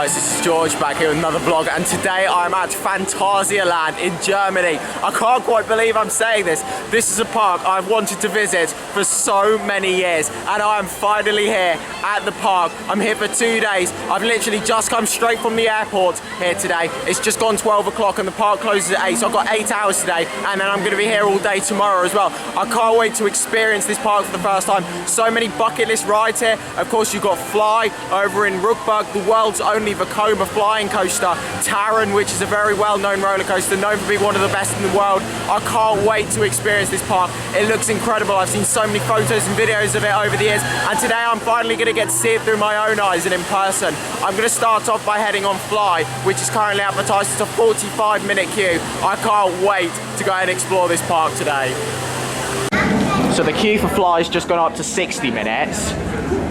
guys, this is George back here with another vlog, and today I'm at Phantasialand in Germany. I can't quite believe I'm saying this. This is a park I've wanted to visit for so many years, and I am finally here at the park. I'm here for 2 days. I've literally just come straight from the airport here today. It's just gone 12 o'clock and the park closes at 8, so I've got 8 hours today, and then I'm going to be here all day tomorrow as well. I can't wait to experience this park for the first time. So many bucket list rides here. Of course, you've got Fly over in Ruckburg, the world's only Vekoma flying coaster. Taron, which is a very well-known roller coaster, known for being one of the best in the world. I can't wait to experience this park. It looks incredible. I've seen so many photos and videos of it over the years, and today I'm finally going to get to see it through my own eyes and in person. I'm going to start off by heading on Fly, which is currently advertised as a 45-minute queue. I can't wait to go and explore this park today. So the queue for Fly has just gone up to 60 minutes,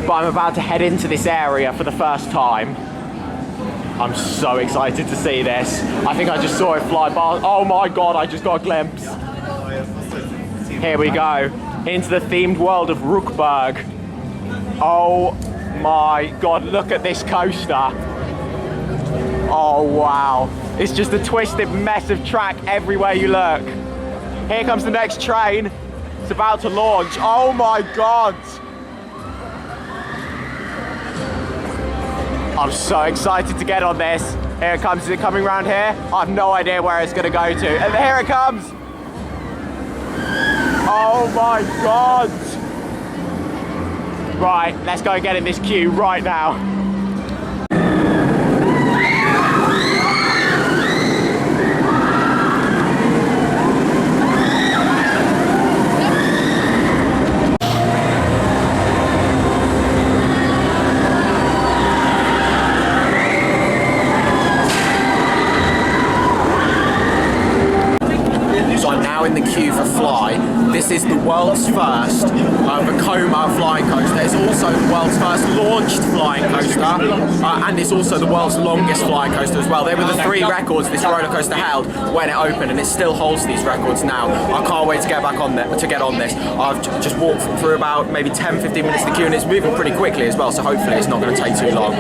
but I'm about to head into this area for the first time. I'm so excited to see this. I think I just saw it fly by. Oh my God, I just got a glimpse. Here we go, into the themed world of Ruckburg. Oh my God, look at this coaster. Oh wow. It's just a twisted mess of track everywhere you look. Here comes the next train. It's about to launch. Oh my God. I'm so excited to get on this. Here it comes. Is it coming around here? I have no idea where it's going to go to. And here it comes. Oh my God. Right, let's go get in this queue right now. In the queue for Fly. This is the world's first Vekoma flying coaster. It's also the world's first launched flying coaster, and it's also the world's longest flying coaster as well. They were the 3 records this roller coaster held when it opened, and it still holds these records now. I can't wait to get back on there, to get on this. I've just walked through about maybe 10-15 minutes of the queue, and it's moving pretty quickly as well, so hopefully it's not going to take too long.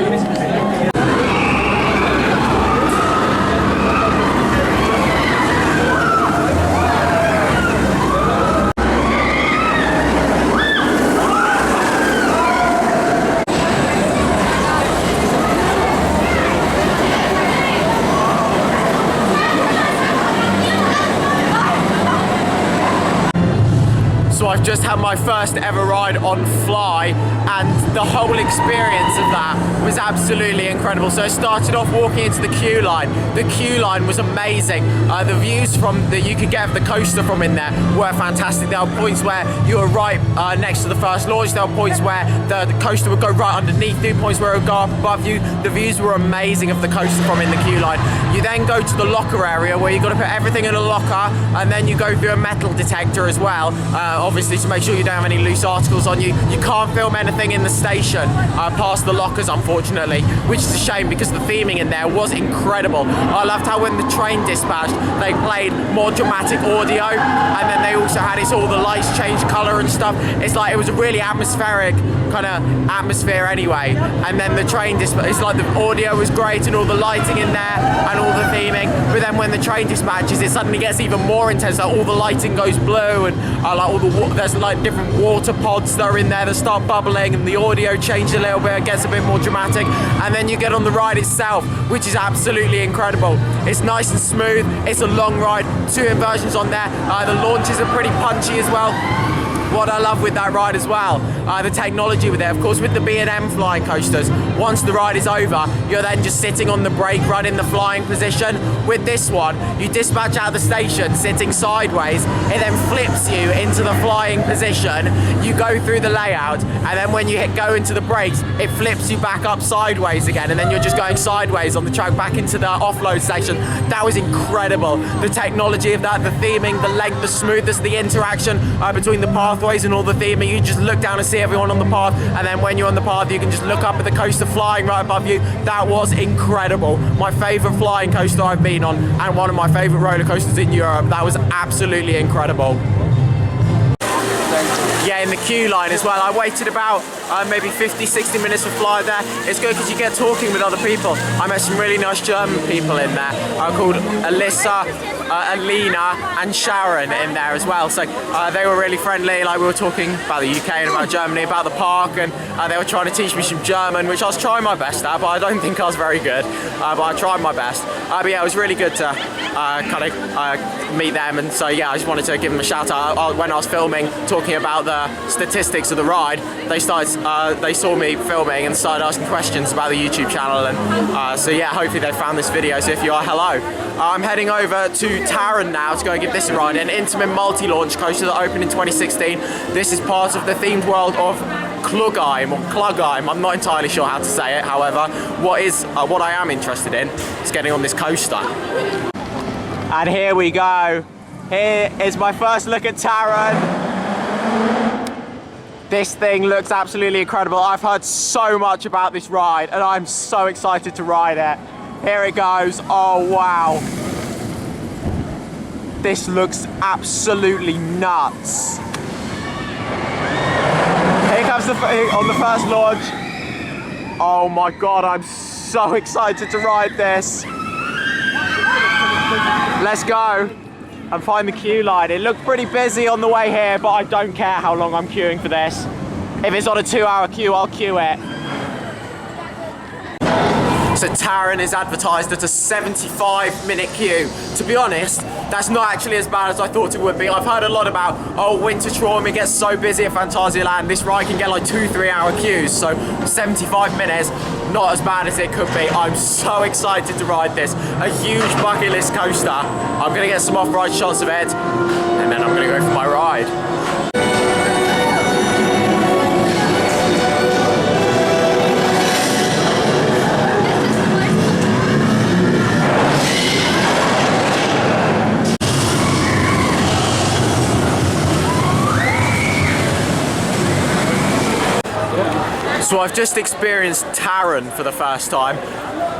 So I've just had my first ever ride on Fly, and the whole experience of that was absolutely incredible. So I started off walking into the queue line. The queue line was amazing. The views that you could get of the coaster from in there were fantastic. There were points where you were right next to the first launch. There were points where the coaster would go right underneath you, points where it would go up above you. The views were amazing of the coaster from in the queue line. You then go to the locker area where you've got to put everything in a locker, and then you go through a metal detector as well. Obviously to make sure you don't have any loose articles on you. You can't film anything in the station past the lockers, unfortunately, which is a shame because the theming in there was incredible. I loved how when the train dispatched, they played more dramatic audio, and then they also had all the lights change colour and stuff. It's like it was a really atmospheric kind of atmosphere anyway. And then the train dispatch, it's like the audio was great and all the lighting in there and all the theming, but then when the train dispatches, it suddenly gets even more intense. Like all the lighting goes blue, and like all the there's like different water pods that are in there that start bubbling, and the audio changes a little bit, it gets a bit more dramatic, and then you get on the ride itself, which is absolutely incredible. It's nice and smooth, it's a long ride, 2 inversions on there, the launches are pretty punchy as well. What I love with that ride as well, the technology with it, of course with the B&M flying coasters, once the ride is over, you're then just sitting on the brake run in the flying position. With this one, you dispatch out of the station sitting sideways, it then flips you into the flying position, you go through the layout, and then when you go into the brakes, it flips you back up sideways again, and then you're just going sideways on the track back into the offload station. That was incredible. The technology of that, the theming, the length, the smoothness, the interaction between the pathways and all the theming. You just look down and see everyone on the path, and then when you're on the path you can just look up at the coaster flying right above you. That was incredible. My favourite flying coaster I've been on, and one of my favourite roller coasters in Europe. That was absolutely incredible. Yeah, in the queue line as well. I waited about maybe 50, 60 minutes of fly there. It's good because you get talking with other people. I met some really nice German people in there called Alyssa, Alina and Sharon in there as well. So they were really friendly. Like, we were talking about the UK and about Germany, about the park, and they were trying to teach me some German, which I was trying my best at, but I don't think I was very good. But I tried my best. But yeah, it was really good to kind of meet them, and so yeah, I just wanted to give them a shout out. When I was filming, talking about the statistics of the ride, they saw me filming and started asking questions about the YouTube channel, and so yeah, hopefully they found this video. So if you are, hello. I'm heading over to Taron now to go and give this a ride, an Intamin multi-launch coaster that opened in 2016. This is part of the themed world of Klugheim. I'm not entirely sure how to say it. However, what I am interested in is getting on this coaster. And here we go. Here is my first look at Taron. This thing looks absolutely incredible. I've heard so much about this ride and I'm so excited to ride it. Here it goes. Oh wow. This looks absolutely nuts. Here comes on the first launch. Oh my god, I'm so excited to ride this. Let's go and find the queue line. It looked pretty busy on the way here, but I don't care how long I'm queuing for this. If it's on a 2-hour queue, I'll queue it. So Taron is advertised at a 75-minute queue. To be honest, that's not actually as bad as I thought it would be. I've heard a lot about, oh, Wintertraum, it gets so busy at Phantasialand. This ride can get like 2-3-hour queues. So 75 minutes, not as bad as it could be. I'm so excited to ride this. A huge bucket list coaster. I'm gonna get some off-ride shots of it, and then I'm gonna go for my ride. So I've just experienced Taron for the first time,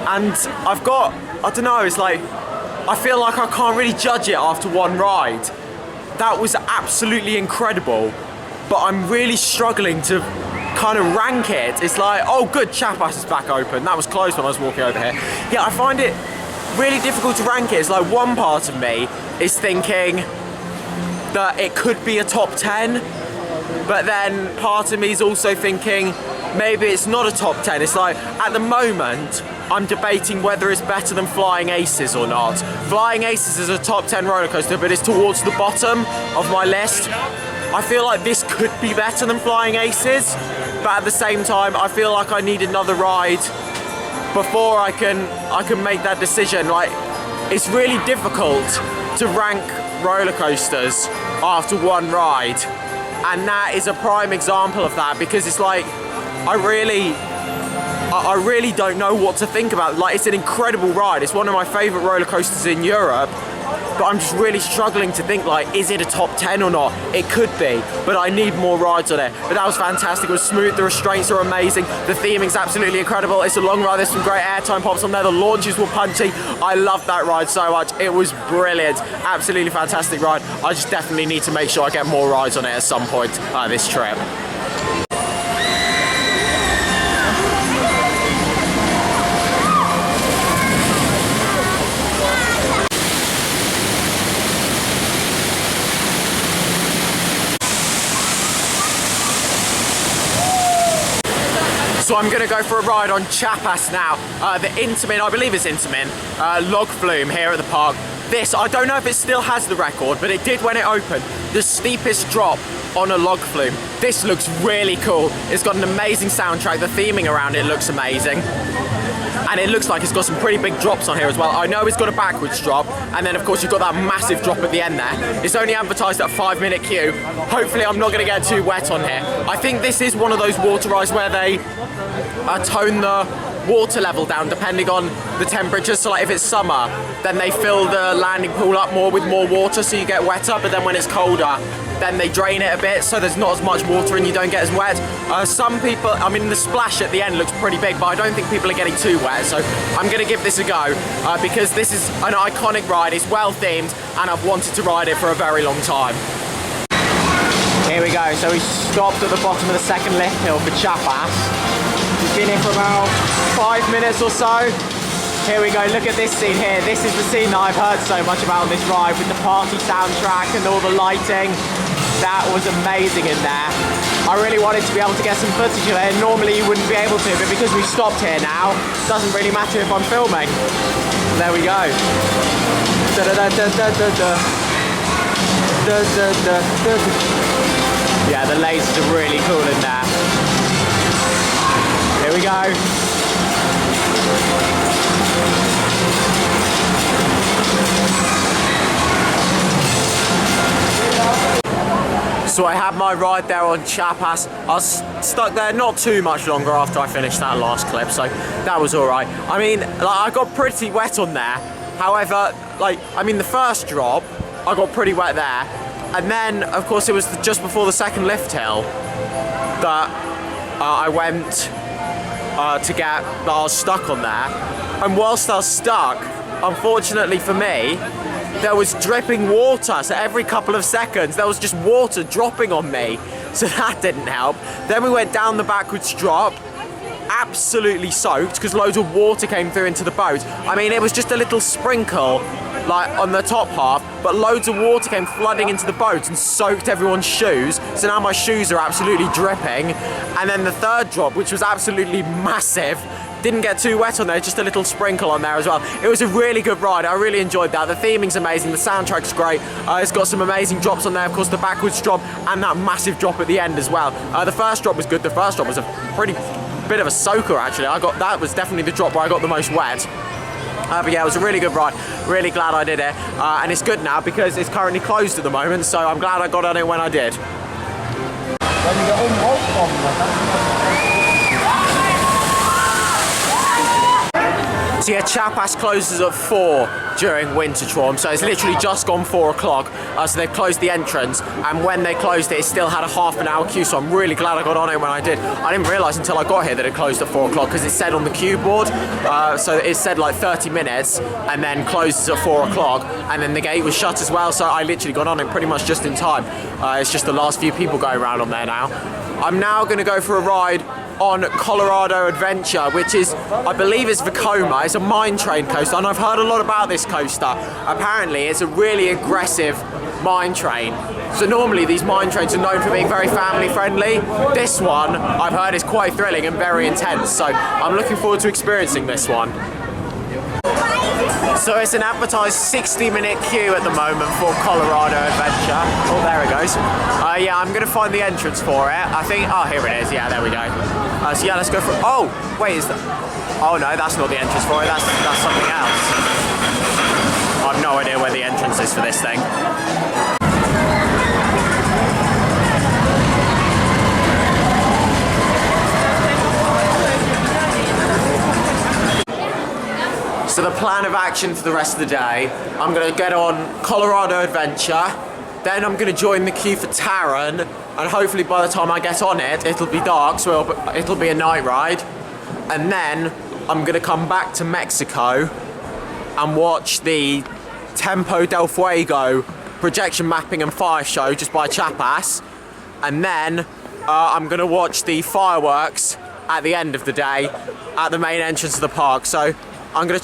and I've got, I don't know, it's like, I feel like I can't really judge it after one ride. That was absolutely incredible, but I'm really struggling to kind of rank it. It's like, oh good, Chapas is back open. That was closed when I was walking over here. Yeah, I find it really difficult to rank it. It's like one part of me is thinking that it could be a top 10, but then part of me is also thinking, maybe it's not a top 10. It's like, at the moment, I'm debating whether it's better than Flying Aces or not. Flying Aces is a top 10 roller coaster, but it's towards the bottom of my list. I feel like this could be better than Flying Aces, but at the same time, I feel like I need another ride before I can make that decision. Like, it's really difficult to rank roller coasters after one ride, and that is a prime example of that, because it's like, I really don't know what to think about. Like, it's an incredible ride. It's one of my favorite roller coasters in Europe, but I'm just really struggling to think, like, is it a top 10 or not? It could be, but I need more rides on it. But that was fantastic. It was smooth. The restraints are amazing. The theming's absolutely incredible. It's a long ride. There's some great airtime pops on there. The launches were punchy. I loved that ride so much. It was brilliant. Absolutely fantastic ride. I just definitely need to make sure I get more rides on it at some point this trip. So I'm gonna go for a ride on Chapas now. The Intamin, I believe it's Intamin, log flume here at the park. This, I don't know if it still has the record, but it did when it opened. The steepest drop on a log flume. This looks really cool. It's got an amazing soundtrack. The theming around it looks amazing. And it looks like it's got some pretty big drops on here as well. I know it's got a backwards drop, and then of course you've got that massive drop at the end there. It's only advertised at a 5-minute queue. Hopefully I'm not gonna get too wet on here. I think this is one of those water rides where they tone the water level down depending on the temperature. So like if it's summer, then they fill the landing pool up more with more water so you get wetter, but then when it's colder, then they drain it a bit so there's not as much water and you don't get as wet. Some people, I mean the splash at the end looks pretty big, but I don't think people are getting too wet, so I'm gonna give this a go because this is an iconic ride, it's well themed, and I've wanted to ride it for a very long time. Here we go, so we stopped at the bottom of the second lift hill for Chapas. We've been here for about 5 minutes or so. Here we go, look at this scene here. This is the scene that I've heard so much about on this ride with the party soundtrack and all the lighting. That was amazing in there. I really wanted to be able to get some footage of it. Normally you wouldn't be able to, but because we've stopped here now, it doesn't really matter if I'm filming. There we go. Yeah, the lasers are really cool in there. Here we go. So I had my ride there on Chapas. I was stuck there not too much longer after I finished that last clip, so that was alright. I mean, like, I got pretty wet on there. However, the first drop, I got pretty wet there. And then, of course, it was just before the second lift hill that I went I was stuck on there. And whilst I was stuck, unfortunately for me, there was dripping water, so every couple of seconds there was just water dropping on me, so that didn't help. Then we went down the backwards drop, absolutely soaked because loads of water came through into the boat. I mean, it was just a little sprinkle like on the top half, but loads of water came flooding into the boat and soaked everyone's shoes, so now my shoes are absolutely dripping. And then the third drop, which was absolutely massive, didn't get too wet on there, just a little sprinkle on there as well. It was a really good ride, I really enjoyed that. The theming's amazing, the soundtrack's great. It's got some amazing drops on there, of course the backwards drop and that massive drop at the end as well. The first drop was good, the first drop was a pretty bit of a soaker actually. That was definitely the drop where I got the most wet. But yeah, it was a really good ride, really glad I did it. And it's good now because it's currently closed at the moment, so I'm glad I got on it when I did. So yeah, Chapas closes at 4 during Wintertraum, so it's literally just gone 4 o'clock. So they've closed the entrance, and when they closed it, it still had a half an hour queue, so I'm really glad I got on it when I did. I didn't realise until I got here that it closed at 4 o'clock, because it said on the queue board, so it said like 30 minutes, and then closes at 4 o'clock, and then the gate was shut as well, so I literally got on it pretty much just in time. It's just the last few people going around on there now. I'm now going to go for a ride on Colorado Adventure, which is, I believe it's Vekoma. It's a mine train coaster, and I've heard a lot about this coaster. Apparently it's a really aggressive mine train. So normally these mine trains are known for being very family friendly. This one I've heard is quite thrilling and very intense, so I'm looking forward to experiencing this one. So it's an advertised 60-minute queue at the moment for Colorado Adventure. Oh, there it goes. Yeah, I'm going to find the entrance for it. I think, oh, here it is. Yeah, there we go. So yeah, let's go for, oh, wait, is that, oh no, that's not the entrance for it. That's something else. I have no idea where the entrance is for this thing. So the plan of action for the rest of the day, I'm going to get on Colorado Adventure, then I'm going to join the queue for Taron, and hopefully by the time I get on it, it'll be dark, so it'll be a night ride. And then I'm going to come back to Mexico and watch the Tempo del Fuego projection mapping and fire show just by Chapas. And then I'm going to watch the fireworks at the end of the day at the main entrance of the park. So I'm gonna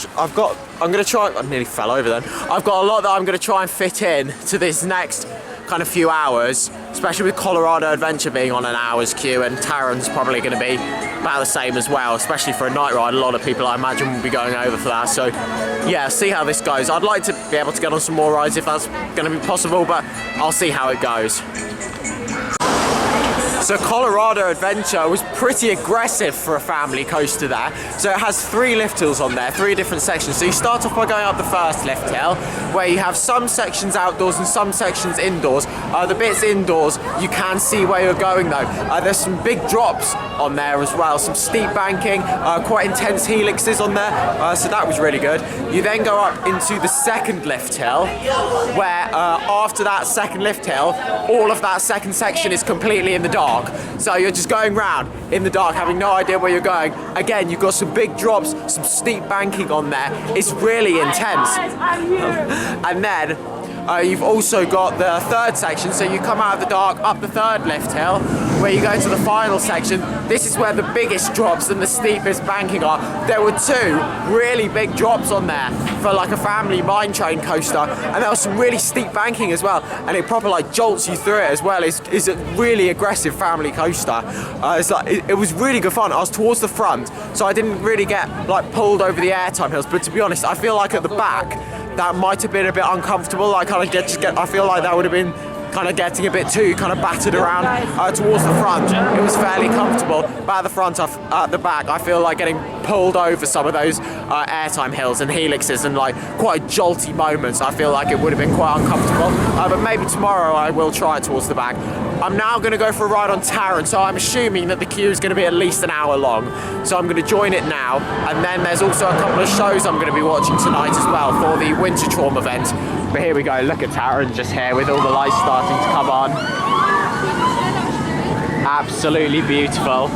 try. I nearly fell over then. I've got a lot that I'm gonna try and fit in to this next kind of few hours, especially with Colorado Adventure being on an hour's queue, and Taron's probably gonna be about the same as well, especially for a night ride. A lot of people I imagine will be going over for that. So yeah, see how this goes. I'd like to be able to get on some more rides if that's gonna be possible, but I'll see how it goes. So Colorado Adventure was pretty aggressive for a family coaster there. So it has 3 lift hills on there, 3 different sections. So you start off by going up the first lift hill, where you have some sections outdoors and some sections indoors. The bits indoors, you can see where you're going though. There's some big drops on there as well, some steep banking, quite intense helixes on there, so that was really good. You then go up into the second lift hill, where after that second lift hill, all of that second section is completely in the dark. So you're just going round in the dark, having no idea where you're going. Again, you've got some big drops, some steep banking on there. It's really intense. And then You've also got the third section, so you come out of the dark up the third lift hill, where you go to the final section. This is where the biggest drops and the steepest banking are. There were 2 really big drops on there for like a family mine train coaster, and there was some really steep banking as well, and it proper like jolts you through it as well. It's a really aggressive family coaster. It was really good fun. I was towards the front, so I didn't really get like pulled over the airtime hills, but to be honest, I feel like at the back that might have been a bit uncomfortable. I feel like that would have been kind of getting a bit too kind of battered around. Towards the front, it was fairly comfortable, but at the back, I feel like getting pulled over some of those airtime hills and helixes and like quite jolty moments. I feel like it would have been quite uncomfortable, but maybe tomorrow I will try it towards the back. I'm now going to go for a ride on Taron, so I'm assuming that the queue is going to be at least an hour long. So I'm going to join it now, and then there's also a couple of shows I'm going to be watching tonight as well for the Wintertraum event. But here we go, look at Taron just here with all the lights starting to come on. Absolutely beautiful.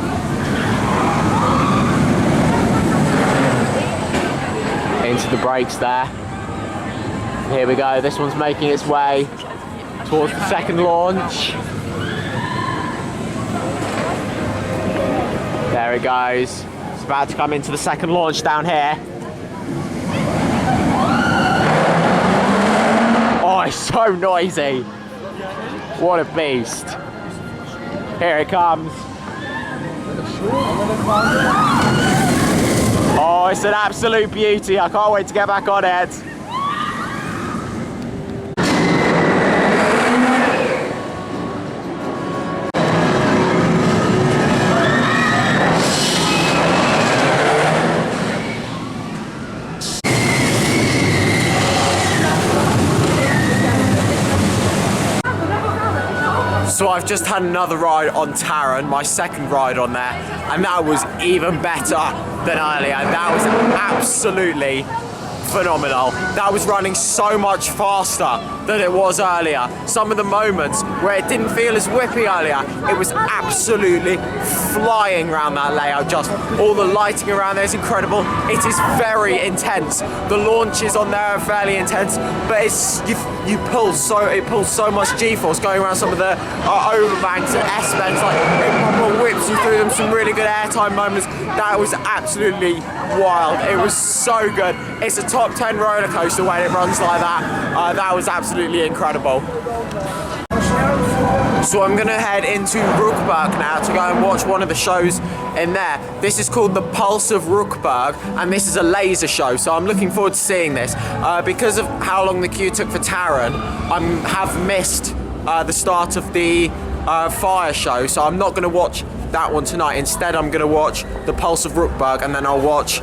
Into the brakes there. Here we go, this one's making its way towards the second launch. There it goes. It's about to come into the second launch down here. Oh, it's so noisy. What a beast. Here it comes. Oh, it's an absolute beauty. I can't wait to get back on it. So I've just had another ride on Taron, my second ride on there, and that was even better than earlier. That was absolutely phenomenal. That was running so much faster than it was earlier. Some of the moments where it didn't feel as whippy earlier, it was absolutely flying around that layout. Just all the lighting around there is incredible. It is very intense. The launches on there are fairly intense, but it pulls so much G-force going around some of the overbanks and S-bends. Like, it proper whips you through them. Some really good airtime moments. That was absolutely wild. It was so good. It's a top 10 roller coaster when it runs like that. That was absolutely incredible. So I'm gonna head into Rookburg now to go and watch one of the shows in there. This is called The Pulse of Rookburg, and this is a laser show, so I'm looking forward to seeing this. Because of how long the queue took for Taron, I have missed the start of the fire show, so I'm not gonna watch that one tonight. Instead, I'm gonna watch The Pulse of Rookburg, and then I'll watch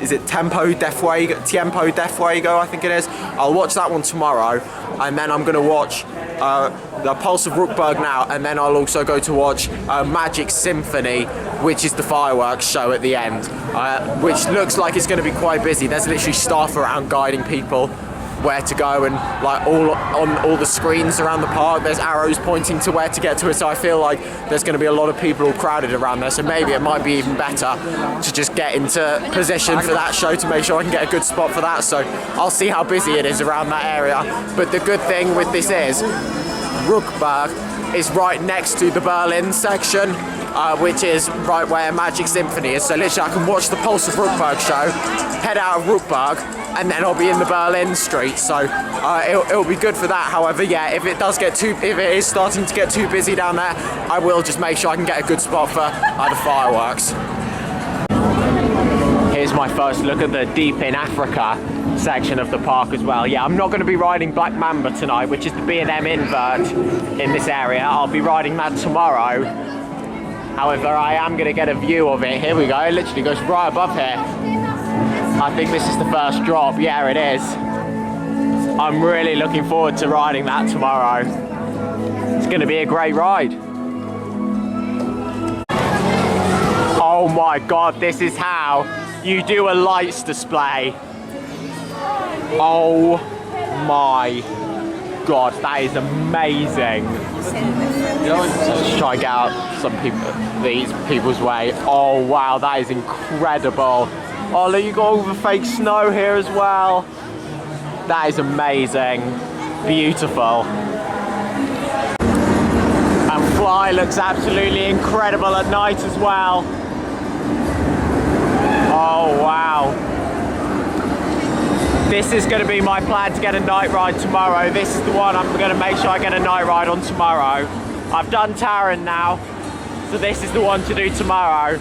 is it Tiempo de Fuego, I think it is. I'll watch that one tomorrow, and then I'm going to watch The Pulse of Rookburg now, and then I'll also go to watch Magic Symphony, which is the fireworks show at the end, which looks like it's going to be quite busy. There's literally staff around guiding people where to go, and like on all the screens around the park there's arrows pointing to where to get to it, so I feel like there's going to be a lot of people all crowded around there, so maybe it might be even better to just get into position for that show to make sure I can get a good spot for that. So I'll see how busy it is around that area. But the good thing with this is Rookburg is right next to the Berlin section, which is right where Magic Symphony is, so literally I can watch the Pulse of Rookburg show, head out of Rookburg, and then I'll be in the Berlin street, so it'll be good for that. However, yeah, if it is starting to get too busy down there, I will just make sure I can get a good spot for the fireworks. Here's my first look at the Deep in Africa section of the park as well. Yeah, I'm not going to be riding Black Mamba tonight, which is the B&M invert in this area. I'll be riding that tomorrow. However, I am going to get a view of it. Here we go, it literally goes right above here. I think this is the first drop. Yeah, it is. I'm really looking forward to riding that tomorrow. It's going to be a great ride. Oh my god, this is how you do a lights display. Oh my god, that is amazing. Let's try and get out these people's way. Oh wow, that is incredible. Oh look, you got all the fake snow here as well. That is amazing. Beautiful. And Fly looks absolutely incredible at night as well. Oh wow. This is going to be my plan to get a night ride tomorrow. This is the one I'm going to make sure I get a night ride on tomorrow. I've done Taron now, so this is the one to do tomorrow.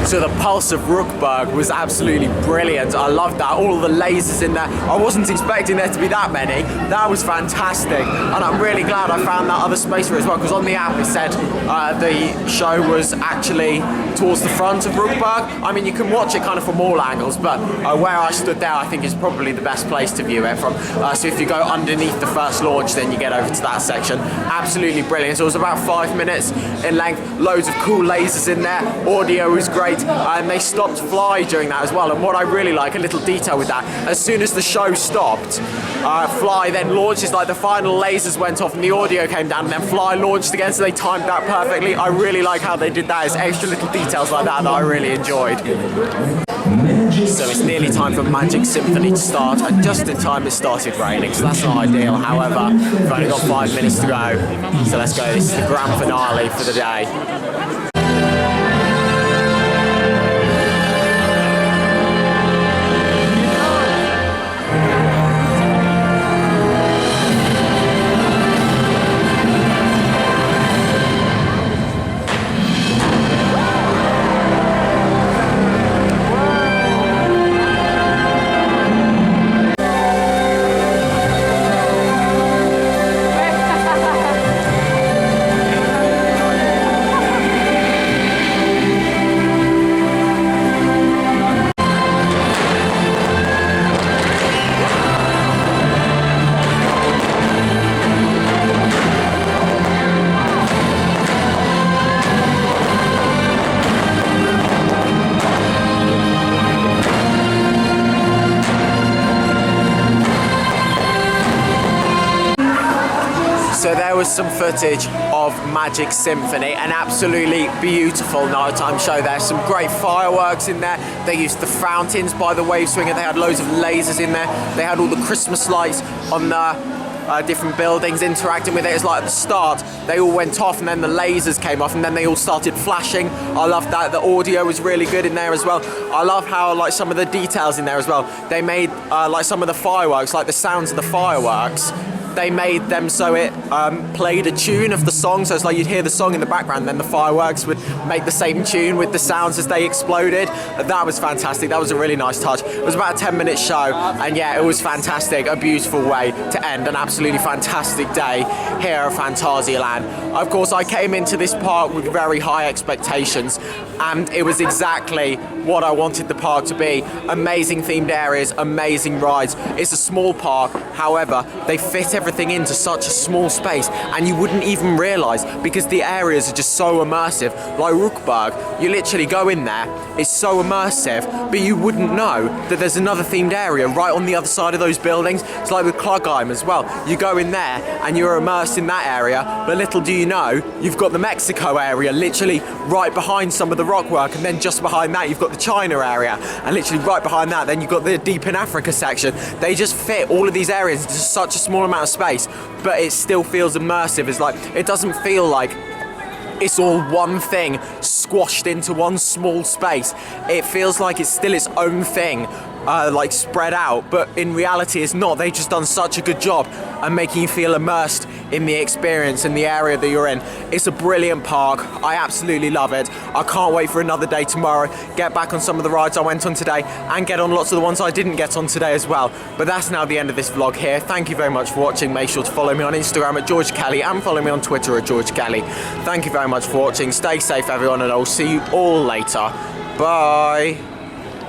So the Pulse of Rookburg was absolutely brilliant. I loved that, all the lasers in there. I wasn't expecting there to be that many. That was fantastic. And I'm really glad I found that other space for it as well, because on the app it said the show was actually towards the front of Rookburg. I mean, you can watch it kind of from all angles, but where I stood there I think is probably the best place to view it from. So if you go underneath the first launch, then you get over to that section. Absolutely brilliant. So it was about 5 minutes in length, loads of cool lasers in there, audio was great, and they stopped Fly during that as well. And what I really like, a little detail with that, as soon as the show stopped, Fly then launches, like the final lasers went off and the audio came down, and then Fly launched again, so they timed that perfectly. I really like how they did that. It's extra little details like that that I really enjoyed. So it's nearly time for Magic Symphony to start, and just in time it started raining, so that's not ideal. However, we've only got 5 minutes to go, so let's go. This is the grand finale for the day. So there was some footage of Magic Symphony, an absolutely beautiful nighttime show. There's some great fireworks in there. They used the fountains by the wave swinger. They had loads of lasers in there. They had all the Christmas lights on the different buildings, interacting with it. It's like at the start, they all went off and then the lasers came off and then they all started flashing. I love that. The audio was really good in there as well. I love how like some of the details in there as well. They made like some of the fireworks, like the sounds of the fireworks, they made them so it played a tune of the song, so it's like you'd hear the song in the background and then the fireworks would make the same tune with the sounds as they exploded. That was fantastic. That was a really nice touch. It was about a 10-minute show, and yeah, it was fantastic. A beautiful way to end an absolutely fantastic day here at Phantasialand. Of course, I came into this park with very high expectations, and it was exactly what I wanted the park to be. Amazing themed areas, amazing rides. It's a small park, however, they fit everything into such a small space, and you wouldn't even realise because the areas are just so immersive. Like Rookburg, you literally go in there, it's so immersive, but you wouldn't know that there's another themed area right on the other side of those buildings. It's like with Klugheim as well. You go in there and you're immersed in that area, but little do you know, you've got the Mexico area literally right behind some of the rock work, and then just behind that you've got the China area, and literally right behind that then you've got the Deep in Africa section. They just fit all of these areas into such a small amount of space, but it still feels immersive. It's like, it doesn't feel like it's all one thing squashed into one small space. It feels like it's still its own thing, like spread out, but in reality it's not. They've just done such a good job at making you feel immersed in the experience and the area that you're in. It's a brilliant park. I absolutely love it. I can't wait for another day tomorrow, get back on some of the rides I went on today and get on lots of the ones I didn't get on today as well. But that's now the end of this vlog here. Thank you very much for watching. Make sure to follow me on Instagram at George Kelly and follow me on Twitter at George Kelly. Thank you very much for watching. Stay safe everyone, and I'll see you all later. Bye.